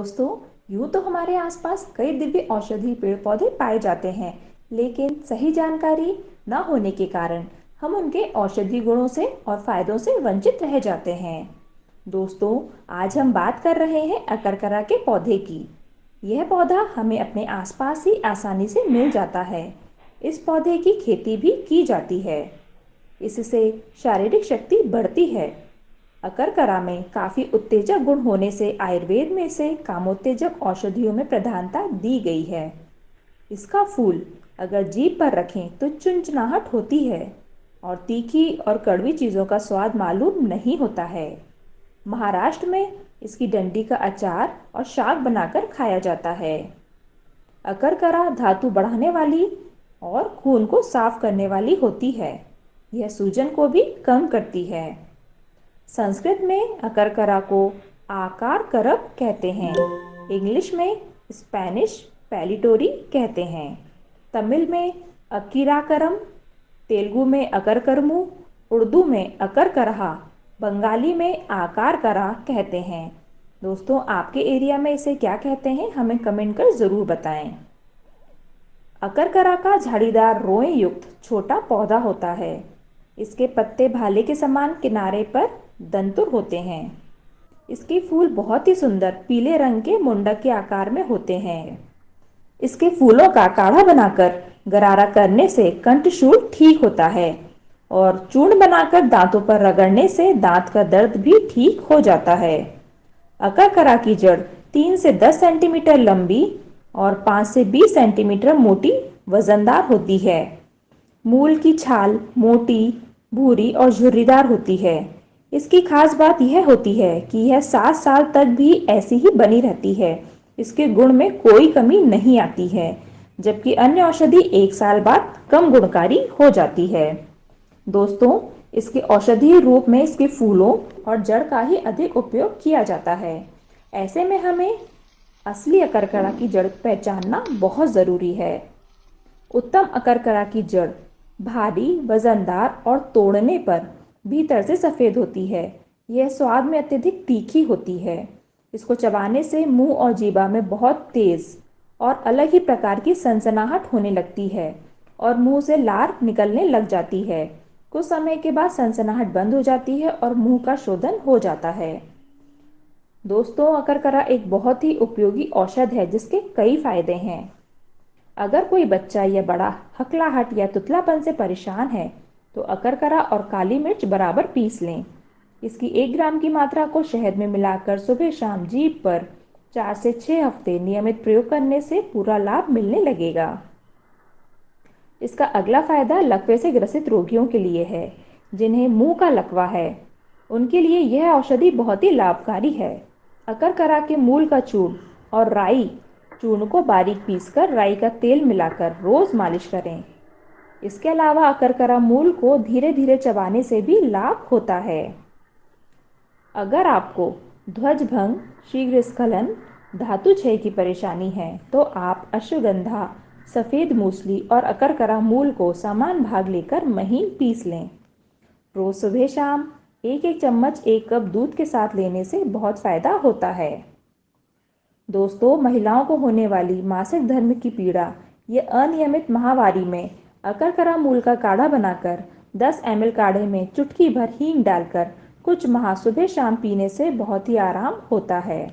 दोस्तों, यूं तो हमारे आसपास कई दिव्य औषधि पेड़ पौधे पाए जाते हैं, लेकिन सही जानकारी न होने के कारण हम उनके औषधि गुणों से और फायदों से वंचित रह जाते हैं। दोस्तों, आज हम बात कर रहे हैं अकरकरा के पौधे की। यह पौधा हमें अपने आसपास ही आसानी से मिल जाता है। इस पौधे की खेती भी की जाती है। इससे शारीरिक शक्ति बढ़ती है। अकरकरा में काफ़ी उत्तेजक गुण होने से आयुर्वेद में इसे कामोत्तेजक औषधियों में प्रधानता दी गई है। इसका फूल अगर जीभ पर रखें तो चुनचुनाहट होती है और तीखी और कड़वी चीज़ों का स्वाद मालूम नहीं होता है। महाराष्ट्र में इसकी डंडी का अचार और शाक बनाकर खाया जाता है। अकरकरा धातु बढ़ाने वाली और खून को साफ करने वाली होती है। यह सूजन को भी कम करती है। संस्कृत में अकरकरा को आकार करब कहते हैं। इंग्लिश में स्पेनिश पैलिटोरी कहते हैं। तमिल में अकीराकरम, तेलुगु में अकरकरमु, उर्दू में अकरकरहा, बंगाली में आकारकरा कहते हैं। दोस्तों, आपके एरिया में इसे क्या कहते हैं, हमें कमेंट कर ज़रूर बताएं। अकरकरा का झाड़ीदार रोएं युक्त छोटा पौधा होता है। इसके पत्ते भाले के समान किनारे पर दंतुर होते हैं। इसके फूल बहुत ही सुंदर पीले रंग के मुंडक के आकार में होते हैं। इसके फूलों का काढ़ा बनाकर गरारा करने से कंठशूल ठीक होता है और चूर्ण बनाकर दांतों पर रगड़ने से दांत का दर्द भी ठीक हो जाता है। अकरकरा की जड़ 3 से 10 सेंटीमीटर लंबी और 5 से 20 सेंटीमीटर मोटी वजनदार होती है। मूल की छाल मोटी, भूरी और झुर्रीदार होती है। इसकी खास बात यह होती है कि यह 7 साल तक भी ऐसी ही बनी रहती है। इसके गुण में कोई कमी नहीं आती है, जबकि अन्य औषधि 1 साल बाद कम गुणकारी हो जाती है। दोस्तों, इसके औषधीय रूप में इसके फूलों और जड़ का ही अधिक उपयोग किया जाता है। ऐसे में हमें असली अकरकरा की जड़ पहचानना बहुत ज़रूरी है। उत्तम अकरकरा की जड़ भारी, वजनदार और तोड़ने पर भीतर से सफ़ेद होती है। यह स्वाद में अत्यधिक तीखी होती है। इसको चबाने से मुंह और जीभा में बहुत तेज़ और अलग ही प्रकार की सनसनाहट होने लगती है और मुंह से लार निकलने लग जाती है। कुछ समय के बाद सनसनाहट बंद हो जाती है और मुंह का शोधन हो जाता है। दोस्तों, अकरकरा एक बहुत ही उपयोगी औषध है जिसके कई फायदे हैं। अगर कोई बच्चा या बड़ा हकलाहट या तुतलापन से परेशान है तो अकरकरा और काली मिर्च बराबर पीस लें। इसकी 1 ग्राम की मात्रा को शहद में मिलाकर सुबह शाम जीभ पर 4 से 6 हफ्ते नियमित प्रयोग करने से पूरा लाभ मिलने लगेगा। इसका अगला फायदा लकवे से ग्रसित रोगियों के लिए है। जिन्हें मुंह का लकवा है, उनके लिए यह औषधि बहुत ही लाभकारी है। अकरकरा के मूल का चूर्ण और राई चूर्ण को बारीक पीसकर राई का तेल मिलाकर रोज मालिश करें। इसके अलावा अकरकरा मूल को धीरे धीरे चबाने से भी लाभ होता है। अगर आपको ध्वजभंग, शीघ्र स्खलन, धातु क्षय की परेशानी है तो आप अश्वगंधा, सफ़ेद मूसली और अकरकरा मूल को समान भाग लेकर महीन पीस लें। रोज सुबह शाम 1-1 चम्मच 1 कप दूध के साथ लेने से बहुत फ़ायदा होता है। दोस्तों, महिलाओं को होने वाली मासिक धर्म की पीड़ा या अनियमित माहवारी में अकरकरा मूल का काढ़ा बनाकर 10 ml काढ़े में चुटकी भर हींग डालकर कुछ माह सुबह शाम पीने से बहुत ही आराम होता है।